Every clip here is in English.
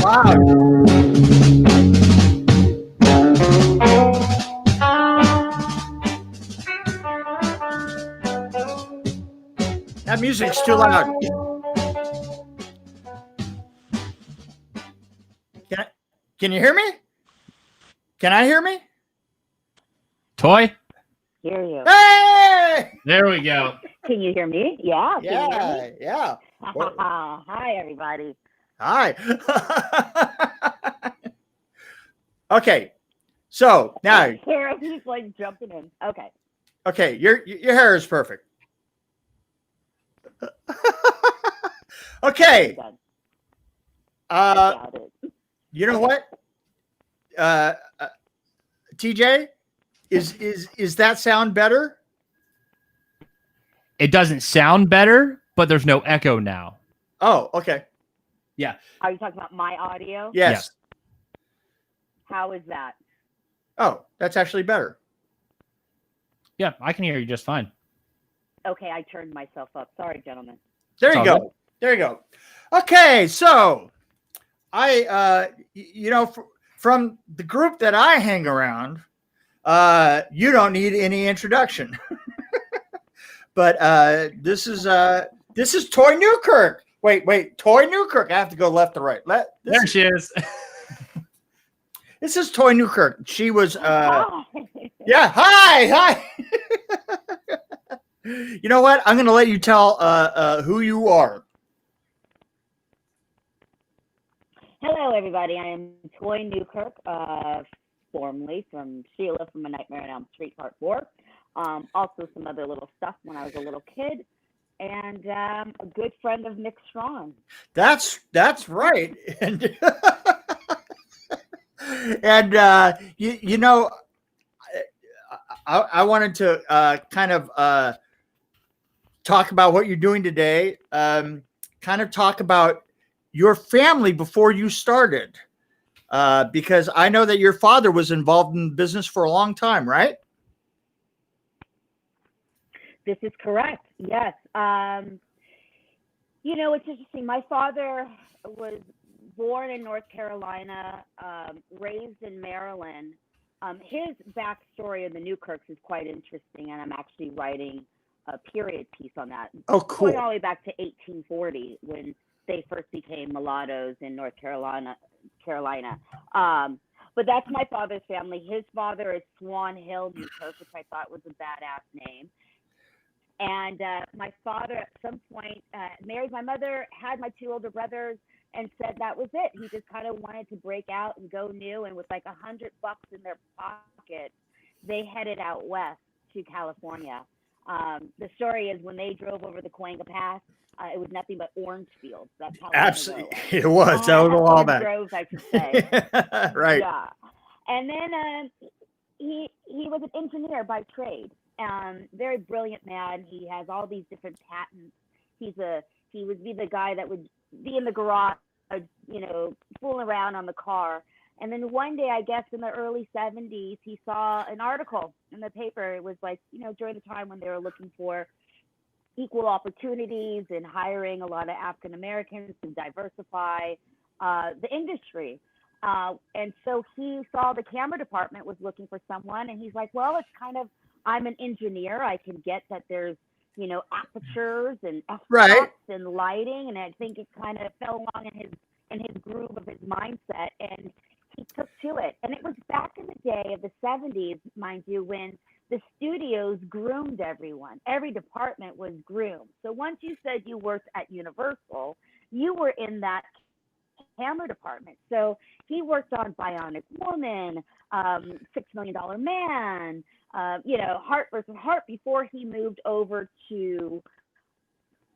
Wow. That music's too loud. Can you hear me? Can I hear me? Toy? Hear you. Hey! There we go. Can you hear me? Yeah. Yeah. Hi, everybody. Hi. Okay. So now, He's like jumping in. Okay. Okay, your hair is perfect. Okay. You know what? TJ, is that sound better? It doesn't sound better, but there's no echo now. Oh, okay. Yeah. Are you talking about my audio? Yes. How is that? Oh, that's actually better. Yeah, I can hear you just fine. Okay, I turned myself up. Sorry, gentlemen. There you go. There you go. Okay, so I, from the group that I hang around, you don't need any introduction. But this is Toy Newkirk. Wait, Toy Newkirk. I have to go left to right. There she is. This is Toy Newkirk. She was, yeah. Hi. You know what? I'm going to let you tell who you are. Hello, everybody. I am Toy Newkirk, formerly from Sheila from A Nightmare on Elm Street Part 4. Also some other little stuff when I was a little kid. And a good friend of Nick Strawn. That's right. And I wanted to kind of talk about what you're doing today. Kind of talk about your family before you started, because I know that your father was involved in business for a long time, right? This is correct. Yes. It's interesting. My father was born in North Carolina, raised in Maryland. His backstory in the Newkirks is quite interesting, and I'm actually writing a period piece on that. Oh, cool. Going all the way back to 1840 when they first became mulattoes in North Carolina. But that's my father's family. His father is Swan Hill Newkirk, which I thought was a badass name. And my father at some point married my mother, had my two older brothers, and said that was it. He just kind of wanted to break out and go new. And with like $100 in their pocket, they headed out west to California. The story is when they drove over the Cahuenga Pass, it was nothing but orange fields. That's how absolutely it was. That was a while back. Groves, I should say. Right. Yeah. And then he was an engineer by trade. Very brilliant man. He has all these different patents. He would be the guy that would be in the garage, fooling around on the car. And then one day, I guess in the early 70s, he saw an article in the paper. It was like, during the time when they were looking for equal opportunities and hiring a lot of African Americans to diversify the industry. And so he saw the camera department was looking for someone, and he's like, well, it's kind of, I'm an engineer. I can get that there's, apertures and f-stops and lighting. And I think it kind of fell along in his groove of his mindset, and he took to it. And it was back in the day of the 70s, mind you, when the studios groomed everyone. Every department was groomed. So once you said you worked at Universal, you were in that camera department. So he worked on Bionic Woman, $6 Million Man, Heart versus Heart before he moved over to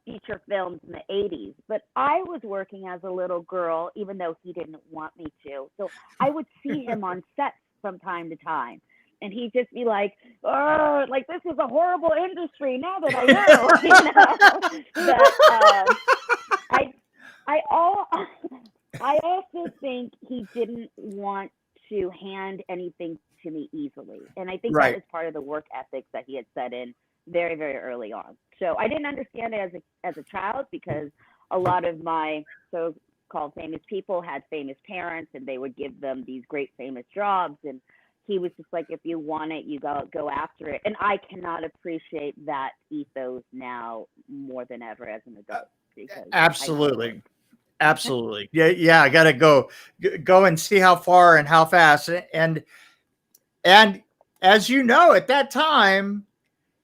feature films in the 80s. But I was working as a little girl, even though he didn't want me to. So I would see him on sets from time to time. And he'd just be like, oh, like, this is a horrible industry now that I know. But I also think he didn't want to hand anything to me easily. And I think that was part of the work ethic that he had set in very, very early on. So I didn't understand it as a child, because a lot of my called Famous People had famous parents, and they would give them these great famous jobs. And he was just like, if you want it, you go after it. And I cannot appreciate that ethos now more than ever as an adult. Absolutely. Absolutely. Yeah. I got to go and see how far and how fast. And as you know, at that time,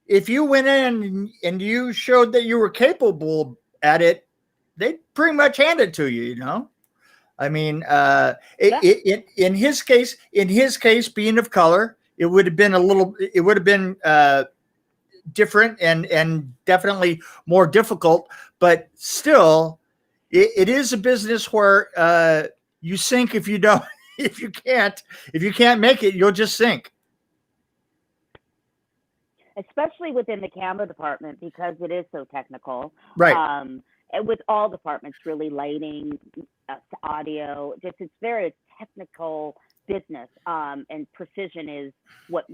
if you went in and you showed that you were capable at it, they pretty much hand it to you, you know? I mean, in his case, being of color, it would have been different and definitely more difficult, but still it is a business where you sink if you don't, if you can't make it, you'll just sink. Especially within the camera department, because it is so technical. Right. And with all departments, really, lighting, audio, it's very technical business. And precision is what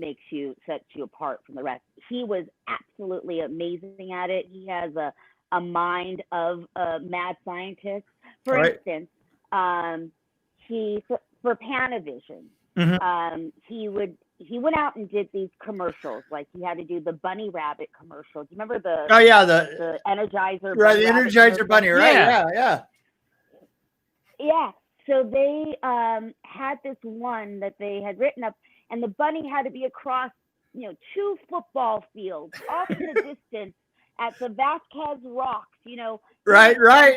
sets you apart from the rest. He was absolutely amazing at it. He has a mind of a mad scientist. For instance, for Panavision, he went out and did these commercials. Like he had to do the bunny rabbit commercial. Do you remember the Energizer? Right, the Energizer bunny, right? Yeah. So they had this one that they had written up, and the bunny had to be across, 2 football fields off in the distance at the Vasquez Rocks, Right.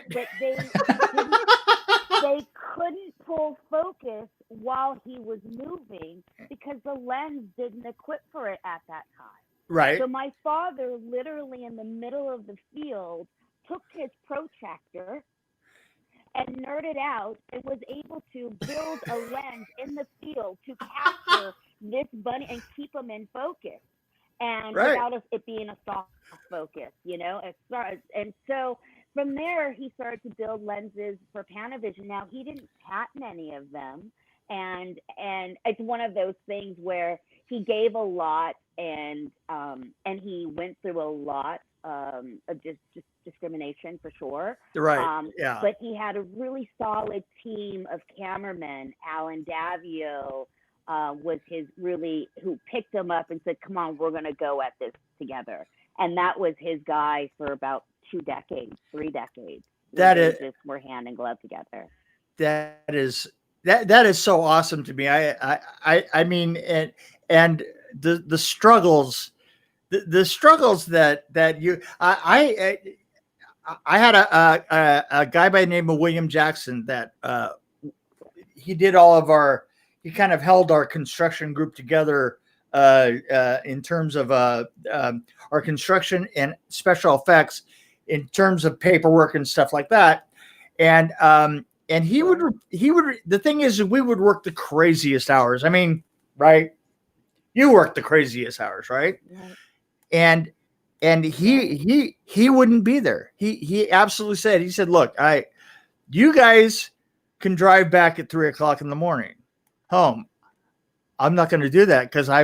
But they couldn't pull focus while he was moving because the lens didn't equip for it at that time. Right. So my father, literally in the middle of the field, took his protractor and nerded out and was able to build a lens in the field to capture this bunny and keep him in focus. And without it being a soft focus, and so from there, he started to build lenses for Panavision. Now, he didn't patent any of them, and it's one of those things where he gave a lot, and he went through a lot of just discrimination for sure. Right. Yeah. But he had a really solid team of cameramen. Alan Davio was who picked him up and said, "Come on, we're going to go at this together." And that was his guy for about 2 decades, 3 decades. Just were hand in glove together. That is so awesome to me. I mean, and the struggles, the struggles that you, I had a guy by the name of William Jackson that he did he kind of held our construction group together in terms of our construction and special effects, in terms of paperwork and stuff like that. And he would, the thing is, we would work the craziest hours. I mean, right. You work the craziest hours, right? And he wouldn't be there. He absolutely said, he said, "Look, you guys can drive back at 3:00 in the morning home. I'm not going to do that because I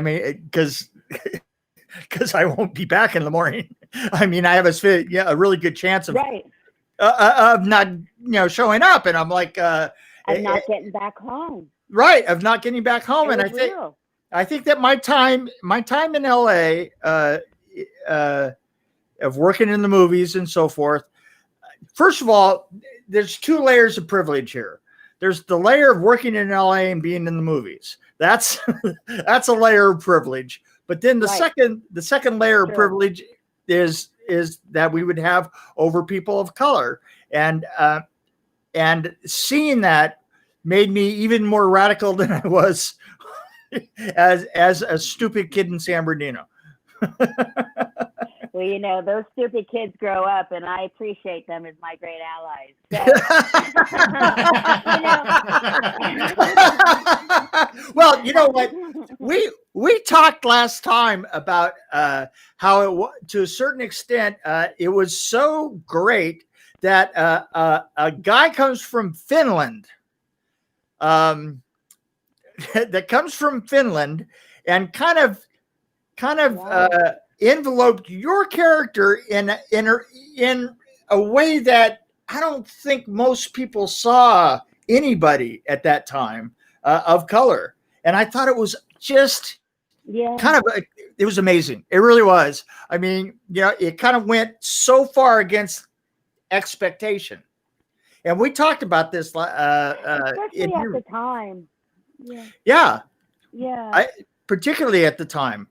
won't be back in the morning. I mean, I have a really good chance of not, showing up." And I'm like, I'm not getting back home. Right. Of not getting back home. And I think that my time in LA, of working in the movies and so forth, first of all, there's 2 layers of privilege here. There's the layer of working in LA and being in the movies. That's a layer of privilege. But then the second layer of privilege is that we would have over people of color, and seeing that made me even more radical than I was as a stupid kid in San Bernardino. Well, those stupid kids grow up, and I appreciate them as my great allies. So, Well, you know what? We talked last time about how to a certain extent, it was so great that a guy comes from Finland, that comes from Finland, and kind of enveloped your character in a way that I don't think most people saw anybody at that time of color, and I thought it was just Yeah. it was amazing. It really was. I mean, it kind of went so far against expectation, and we talked about this. Especially at the time. Yeah. Yeah, Yeah. particularly at the time.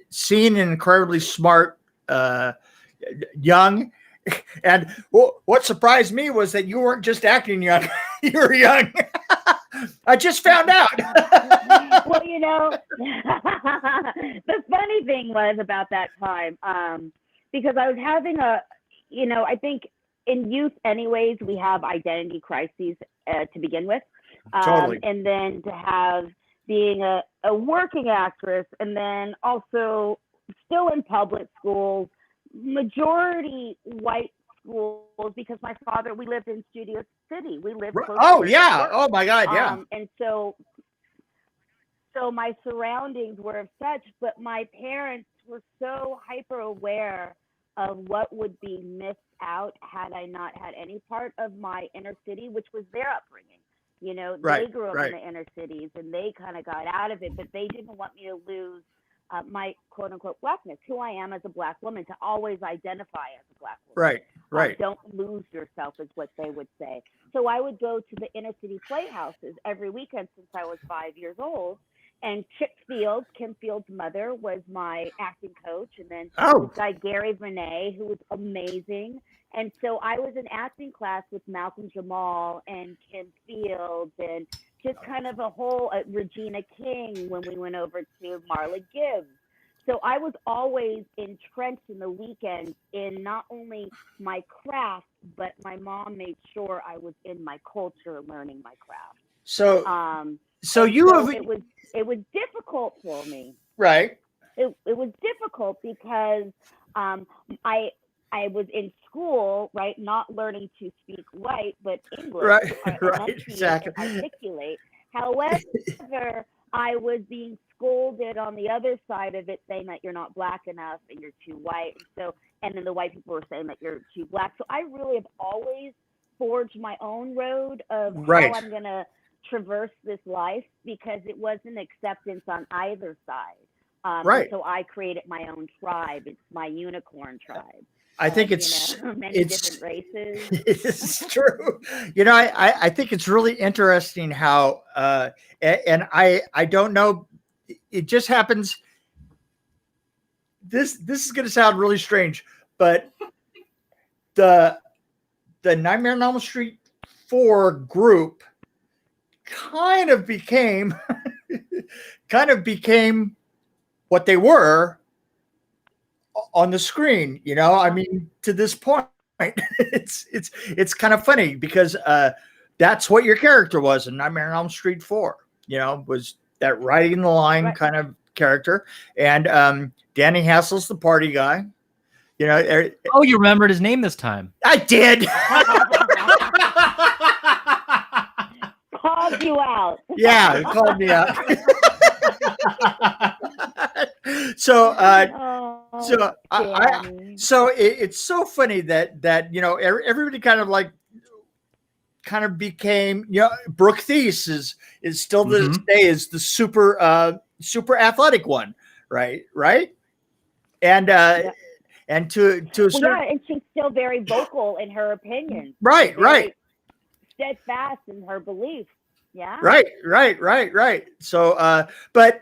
Seeing an incredibly smart, young, and what surprised me was that you weren't just acting young; you were young. I just found out. Well, the funny thing was about that time, because I was having I think in youth, anyways, we have identity crises to begin with. Totally. And then to have being a working actress, and then also still in public schools, majority white schools, because my father, we lived in Studio City. We lived close to where he worked. Oh my God, yeah. And so my surroundings were of such, but my parents were so hyper aware of what would be missed out had I not had any part of my inner city, which was their upbringing. They grew up in the inner cities and they kind of got out of it, but they didn't want me to lose my quote unquote blackness, who I am as a black woman, to always identify as a black woman. Right. Don't lose yourself is what they would say. So I would go to the inner city playhouses every weekend since I was 5 years old. And Chip Fields, Kim Fields' mother, was my acting coach. And then this guy, Gary Vernay, who was amazing. And so I was in acting class with Malcolm Jamal and Kim Fields, and just kind of a whole Regina King when we went over to Marla Gibbs. So I was always entrenched in the weekend in not only my craft, but my mom made sure I was in my culture learning my craft. It was difficult for me. Right. It was difficult because I was in school, right, not learning to speak white, but English. Right, exactly. Articulate. However, I was being scolded on the other side of it, saying that you're not black enough and you're too white. And then the white people were saying that you're too black. So I really have always forged my own road of how I'm going to traverse this life, because it wasn't acceptance on either side. So I created my own tribe. It's my unicorn tribe. I think it's many different races. It's true. I think it's really interesting how, and I don't know, it just happens. This is going to sound really strange, but the Nightmare on Elm Street 4 group kind of became what they were on the screen. I mean, to this point, it's kind of funny because that's what your character was in Nightmare on Elm Street 4. Was that riding the line kind of character, and Danny Hassel's the party guy. You remembered his name this time. I did. Called you out. Yeah, it called me out. So it's so funny that everybody kind of became, Brooke Thies is still to this day is the super athletic one, right? And and to and she's still very vocal in her opinions. Right. Steadfast in her beliefs. Yeah. Right. So, but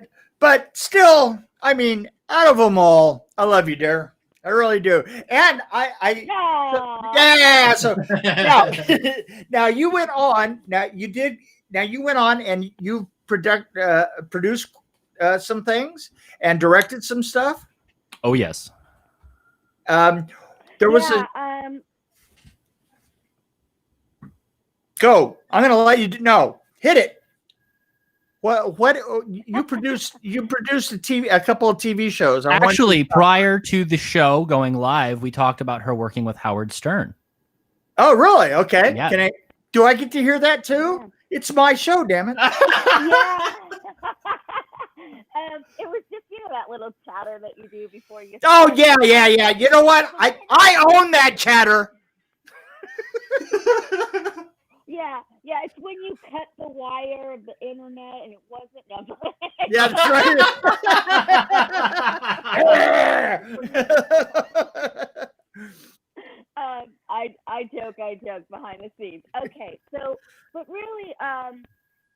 still, I mean, out of them all, I love you, dear. I really do. And So now you went on. You went on and you produced some things and directed some stuff. Oh yes. There was Go. I'm going to let you know. Hit it. What you produced? You produced a couple of TV shows. Actually, prior to the show going live, we talked about her working with Howard Stern. Oh, really? Okay. Yeah. Do I get to hear that too? Yeah. It's my show, damn it. Yeah. It was just that little chatter that you do before you. Oh start. yeah. You know what? I own that chatter. Yeah, it's when you cut the wire of the internet and it wasn't. No. Yeah, that's right. I joke behind the scenes. Okay, so but really,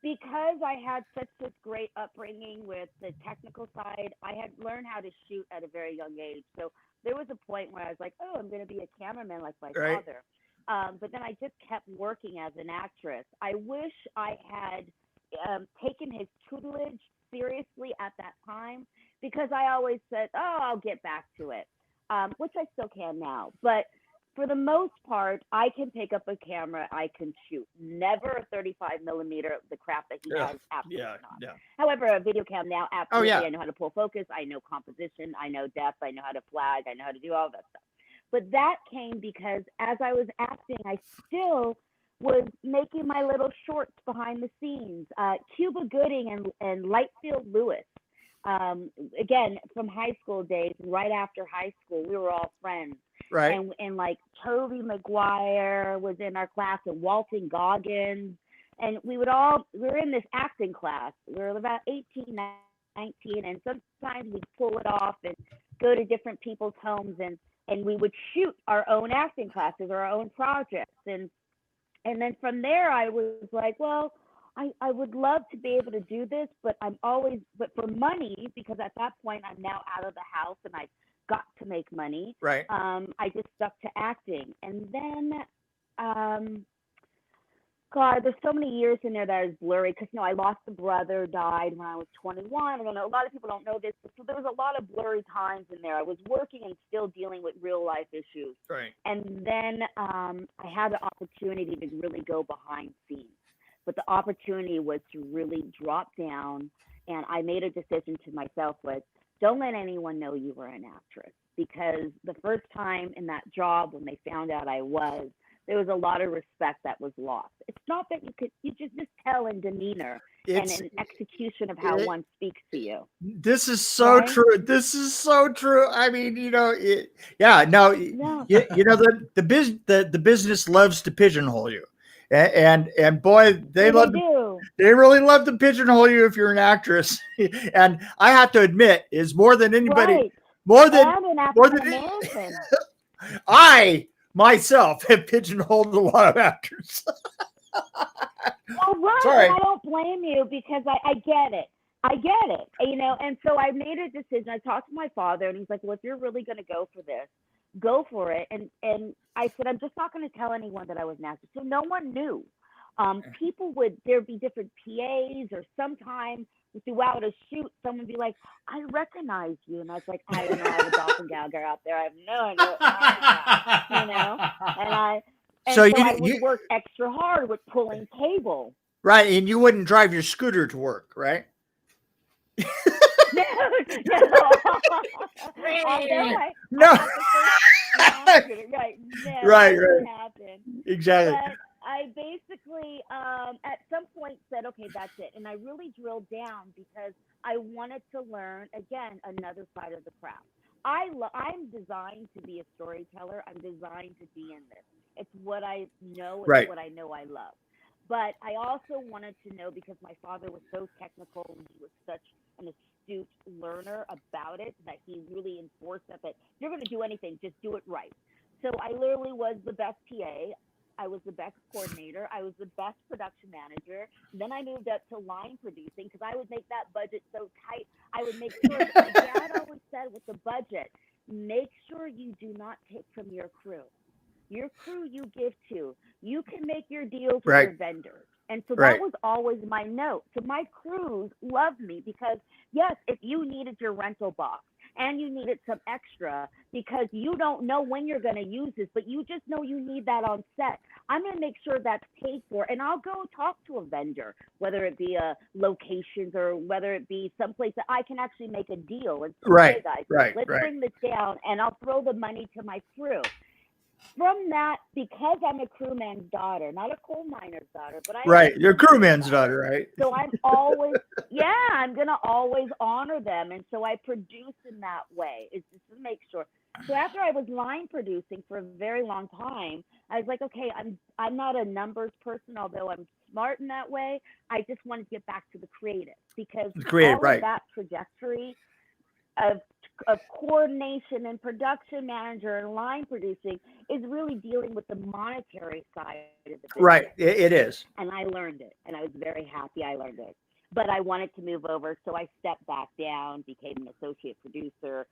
because I had such a great upbringing with the technical side, I had learned how to shoot at a very young age. So there was a point where I was like, oh, I'm going to be a cameraman like my Right. father. But then I just kept working as an actress. I wish I had taken his tutelage seriously at that time, because I always said, oh, I'll get back to it, which I still can now. But for the most part, I can pick up a camera, I can shoot. Never a 35 millimeter, the crap that he has, absolutely not. Yeah. However, a video cam now, absolutely, yeah. I know how to pull focus, I know composition, I know depth, I know how to flag, I know how to do all that stuff. But that came because as I was acting, I still was making my little shorts behind the scenes. Cuba Gooding and Lightfield Lewis, again, from high school days, right after high school, we were all friends. Right. And like Toby Maguire was in our class, and Walton Goggins. And we were in this acting class. We were about 18, 19, and sometimes we'd pull it off and go to different people's homes, and we would shoot our own acting classes or our own projects. And then from there, I was like, well, I would love to be able to do this, but for money, because at that point I'm now out of the house and I've got to make money. Right. I just stuck to acting. And then, God, there's so many years in there that is blurry, because I lost a brother, died when I was 21. I don't know, a lot of people don't know this, but so there was a lot of blurry times in there. I was working and still dealing with real life issues. Right. And then I had the opportunity to really go behind scenes, but the opportunity was to really drop down, and I made a decision to myself was, don't let anyone know you were an actress, because the first time in that job, when they found out I was, there was a lot of respect that was lost. It's not that you just tell in demeanor and in execution of how one speaks to you. This is so true. This is so true. I mean, the business loves to pigeonhole you, and boy, they really love to pigeonhole you if you're an actress. And I have to admit, is more than anybody, more than American. I myself have pigeonholed a lot of actors. Well, right. Sorry. And I don't blame you, because I get it. And so I made a decision. I talked to my father, and he's like, well, if you're really going to go for this, go for it. And I said, I'm just not going to tell anyone that I was an actor. So no one knew. There'd be different PAs, or sometimes throughout a shoot, someone would be like, I recognize you. And I was like, I don't know, I have a doppelganger out there. I have no idea. So I would work extra hard with pulling cable. Right, and you wouldn't drive your scooter to work, right? No. Right. Exactly. But I basically, at some point, said, okay, that's it. And I really drilled down, because I wanted to learn, again, another side of the craft. I'm designed to be a storyteller. I'm designed to be in this. It's what I know. It's what I know I love. But I also wanted to know, because my father was so technical, and he was such an astute learner about it, that he really enforced that if you're going to do anything, just do it right. So I literally was the best PA. I was the best coordinator. I was the best production manager. Then I moved up to line producing, because I would make that budget so tight. I would make sure, my dad always said with the budget, make sure you do not take from your crew. Your crew you give to. You can make your deals with your vendors. And so that was always my note. So my crews loved me, because, yes, if you needed your rental box and you needed some extra, because you don't know when you're going to use this, but you just know you need that on set, I'm going to make sure that's paid for. And I'll go talk to a vendor, whether it be locations or whether it be someplace that I can actually make a deal. And say, hey guys, let's bring this down, and I'll throw the money to my crew. from that, because I'm a crewman's daughter, not a coal miner's daughter, but I am a Right. You're a crewman's crewman's daughter, right? So I'm always, yeah, I'm going to always honor them. And so I produce in that way. It's just to make sure. So after I was line producing for a very long time, I was like, okay, I'm not a numbers person, although I'm smart in that way. I just wanted to get back to the creative, because Creative, all right. of that trajectory of coordination and production manager and line producing is really dealing with the monetary side of the business. Right. It is. And I learned it, and I was very happy I learned it. But I wanted to move over, so I stepped back down, became an associate producer,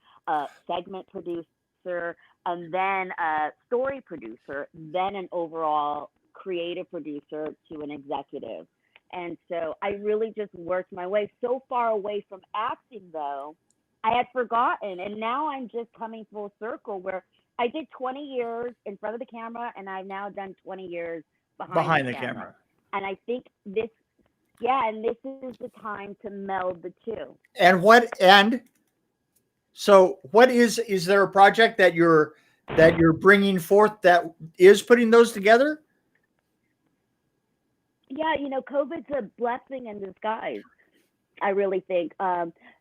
segment producer, and then a story producer, then an overall creative producer to an executive. And so I really just worked my way so far away from acting, though, I had forgotten. And now I'm just coming full circle, where I did 20 years in front of the camera, and I've now done 20 years behind the camera. And I think this is the time to meld the two. And so what is there a project that you're bringing forth that is putting those together? Yeah, COVID's a blessing in disguise. I really think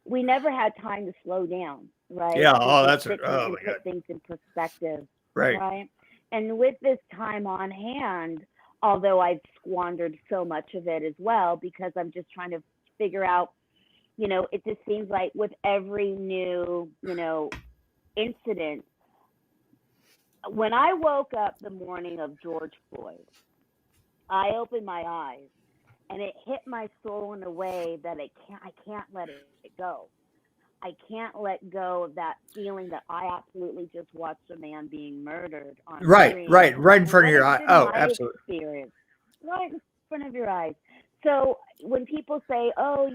we never had time to slow down, right? Yeah. Put things in perspective, right? And with this time on hand, although I've squandered so much of it as well, because I'm just trying to figure out, it just seems like with every new, incident, when I woke up the morning of George Floyd, I opened my eyes, and it hit my soul in a way that I can't let it go. I can't let go of that feeling that I absolutely just watched a man being murdered on screen. Right in front of your eye. Oh, absolutely. Experience. Right in front of your eyes. So when people say, oh,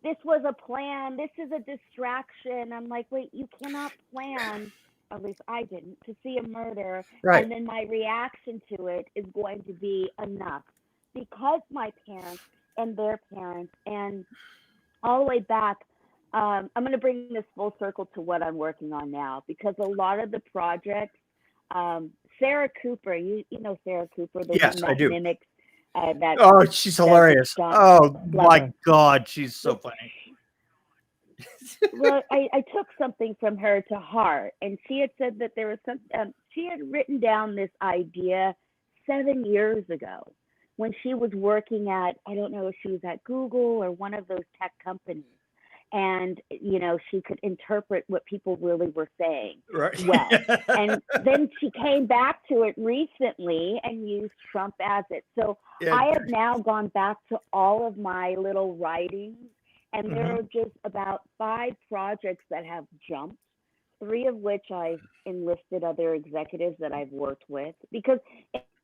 this was a plan, this is a distraction, I'm like, wait, you cannot plan, at least I didn't, to see a murder. Right. And then my reaction to it is going to be enough. Because my parents and their parents and all the way back, I'm going to bring this full circle to what I'm working on now, because a lot of the projects, Sarah Cooper, you know Sarah Cooper, the yes, one that I do. mimics that. She's hilarious. Oh my God, she's so funny. Well, I took something from her to heart, and she had said that there was some. She had written down this idea 7 years ago, when she was working at, I don't know if she was at Google or one of those tech companies. And, she could interpret what people really were saying well. And then she came back to it recently and used Trump as it. So I have now gone back to all of my little writings, and there are just about 5 projects that have jumped, 3 of which I've enlisted other executives that I've worked with, because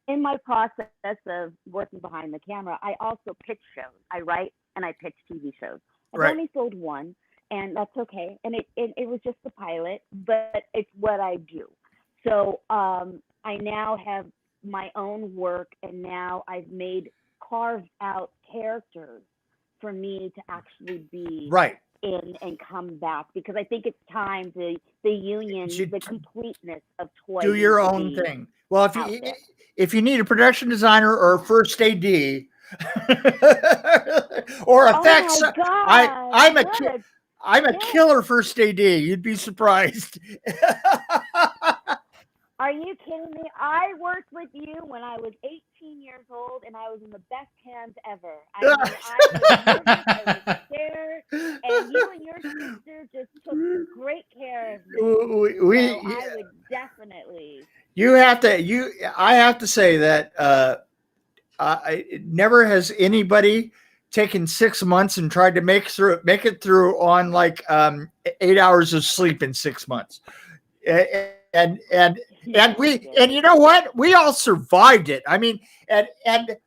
in my process of working behind the camera, I also pitch shows. I write and I pitch TV shows. I've only sold 1, and that's okay. And it was just the pilot, but it's what I do. So I now have my own work, and now I've carved out characters for me to actually be in and come back, because I think it's time the union, the completeness of toys. Do your own thing. Well, if you need a production designer or a first AD or effects, I'm a killer first AD. You'd be surprised. Are you kidding me? I worked with you when I was 18 years old, and I was in the best hands ever. I was scared, and you and your sister just took great care of me. I would definitely. I have to say that never has anybody taken 6 months and tried to make it through on like 8 hours of sleep in 6 months. And you know what? We all survived it. I mean, and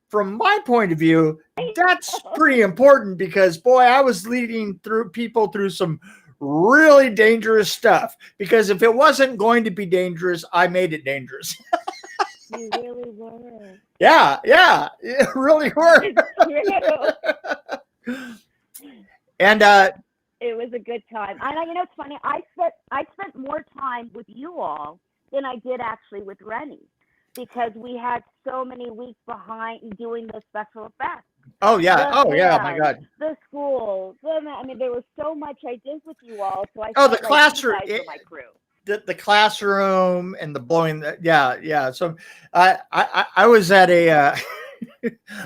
from my point of view, that's pretty important, because boy, I was leading people through some really dangerous stuff, because if it wasn't going to be dangerous, I made it dangerous. You really were. Yeah, it really were. It's true. And It was a good time. It's funny. I spent more time with you all than I did actually with Rennie, because we had so many weeks behind doing the special effects. Oh yeah. The Oh yeah. My band, God. the school. There was so much I did with you all. So I Oh, the felt like classroom. you guys were my crew. The classroom and the blowing. Yeah. So I was at a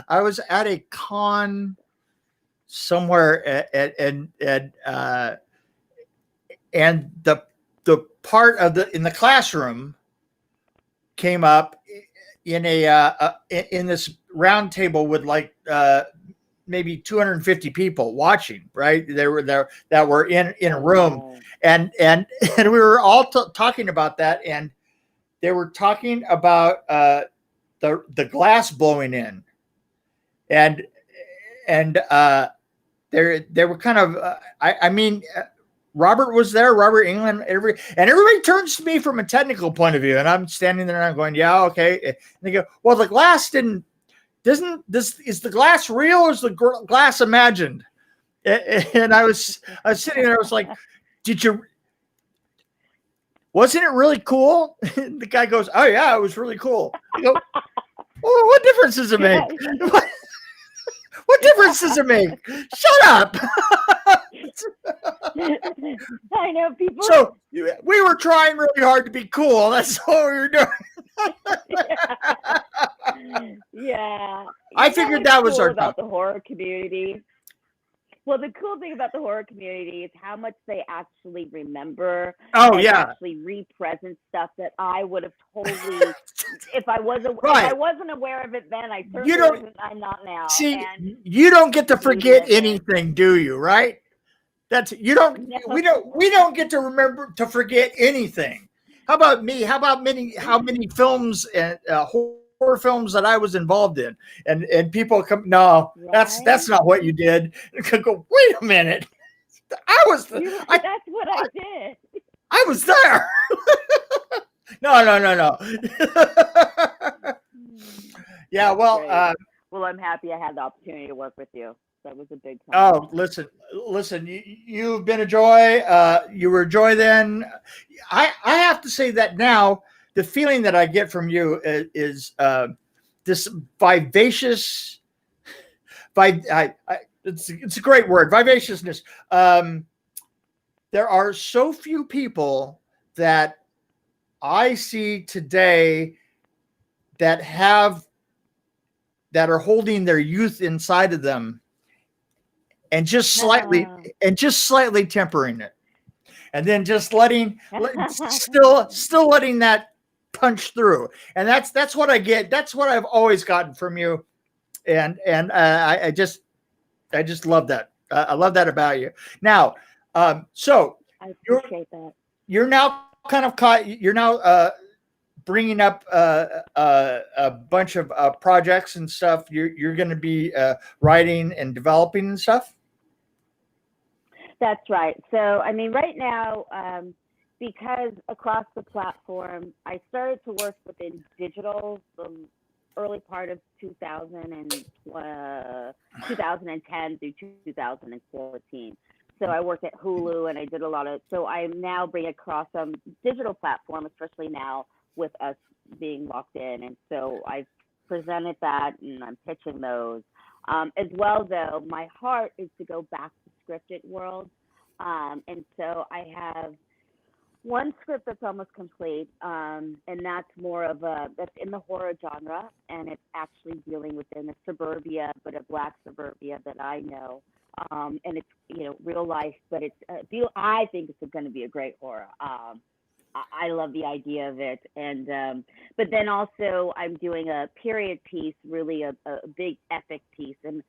I was at a con somewhere and the part of in the classroom came up in in this round table with like maybe 250 people watching, right? They were there that were in a room, and we were all talking about that, and they were talking about the glass blowing in, and they were kind of I mean, Robert was there, Robert England, everybody turns to me from a technical point of view, and I'm standing there and I'm going, yeah, okay. And they go, well, the glass is the glass real or is the glass imagined? And I was sitting there, I was like, wasn't it really cool? And the guy goes, oh yeah, it was really cool. I go, well, what difference does it make? What difference does it make? Shut up. I know people. So we were trying really hard to be cool. That's what we were doing. Yeah. I figured that was our about the horror community. Well, the cool thing about the horror community is how much they actually remember. Oh yeah. Actually re-present stuff that I would have totally, if I wasn't aware of it then, I certainly wasn't. I'm not now. See, and you don't get to forget anything, do you? Right? That's you don't. No. We don't get to remember to forget anything. How about me? How many films and horror films that I was involved in, and people come, no, right? That's not what you did. Go, wait a minute, I was. That's what I did. I was there. No. Yeah, well, well, I'm happy I had the opportunity to work with you. That was a big time. Oh, listen, you've been a joy. You were a joy then. I have to say that now the feeling that I get from you is this vivacious, it's a great word, vivaciousness. There are so few people that I see today that are holding their youth inside of them and just slightly tempering it, and then just still letting that punch through. And that's what I get. That's what I've always gotten from you. And I just love that. I love that about you. Now, so I appreciate that. You're now kind of caught. You're now bringing up a bunch of projects and stuff. You're going to be writing and developing and stuff. That's right. So, I mean, right now, because across the platform, I started to work within digital the early part of 2010 through 2014. So I worked at Hulu and I did a lot of, so I'm now bringing across some digital platform, especially now with us being locked in. And so I've presented that and I'm pitching those. As well, though, my heart is to go back to scripted world. And so I have one script that's almost complete, and that's more of that's in the horror genre, and it's actually dealing within a suburbia, but a Black suburbia that I know. And it's, real life, but it's, I think it's going to be a great horror. I love the idea of it. And, but then also I'm doing a period piece, really a big epic piece. And,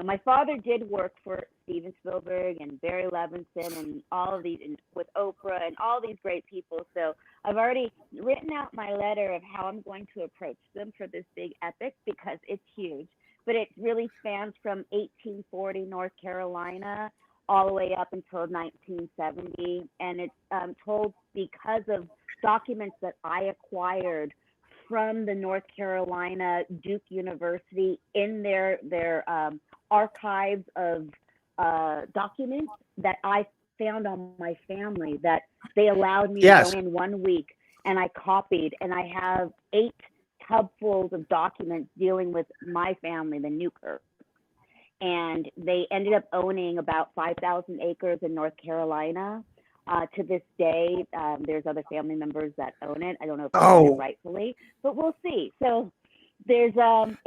my father did work for Steven Spielberg and Barry Levinson and all of these, and with Oprah and all these great people. So I've already written out my letter of how I'm going to approach them for this big epic, because it's huge. But it really spans from 1840 North Carolina all the way up until 1970. And it's told because of documents that I acquired from the North Carolina Duke University in their archives of documents that I found on my family that they allowed me Yes. to go in 1 week, and I copied, and I have 8 tubfuls of documents dealing with my family, the Newkirk. And they ended up owning about 5,000 acres in North Carolina. To this day, there's other family members that own it. I don't know if they own it rightfully, but we'll see. So there's and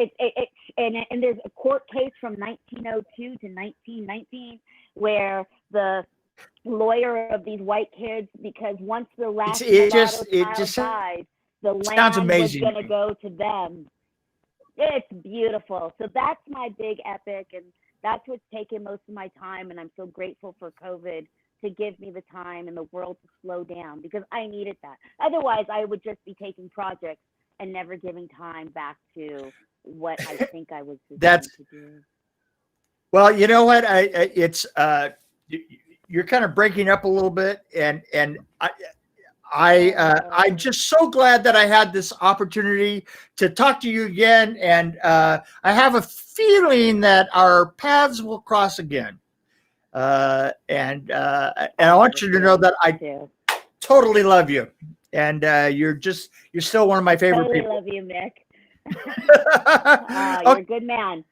there's a court case from 1902 to 1919 where the lawyer of these white kids, because once the last child died, the land was going to go to them. It's beautiful. So that's my big epic, and that's what's taken most of my time. And I'm so grateful for COVID to give me the time in the world to slow down, because I needed that. Otherwise, I would just be taking projects and never giving time back to what I think I was designed to do. Well, you know what? You're kind of breaking up a little bit, and I'm just so glad that I had this opportunity to talk to you again, and I have a feeling that our paths will cross again. And I want you to know that I totally love you, and you're still one of my favorite people. I love you, Mick. You're a good man.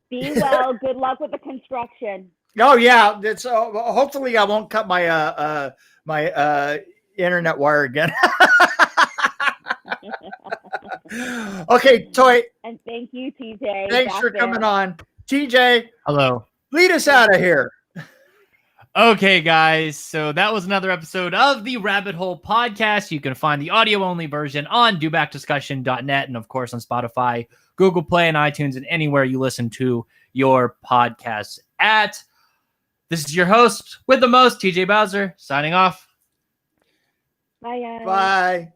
Be well. Good luck with the construction. Oh yeah, it's hopefully I won't cut my my internet wire again. Okay, Toy. And thank you, TJ. Thanks for coming on. TJ, hello. Lead us out of here. Okay, guys. So that was another episode of the RabbitHole podcast. You can find the audio-only version on dobackdiscussion.net and, of course, on Spotify, Google Play, and iTunes, and anywhere you listen to your podcasts at. This is your host with the most, TJ Bowser, signing off. Bye, guys. Bye.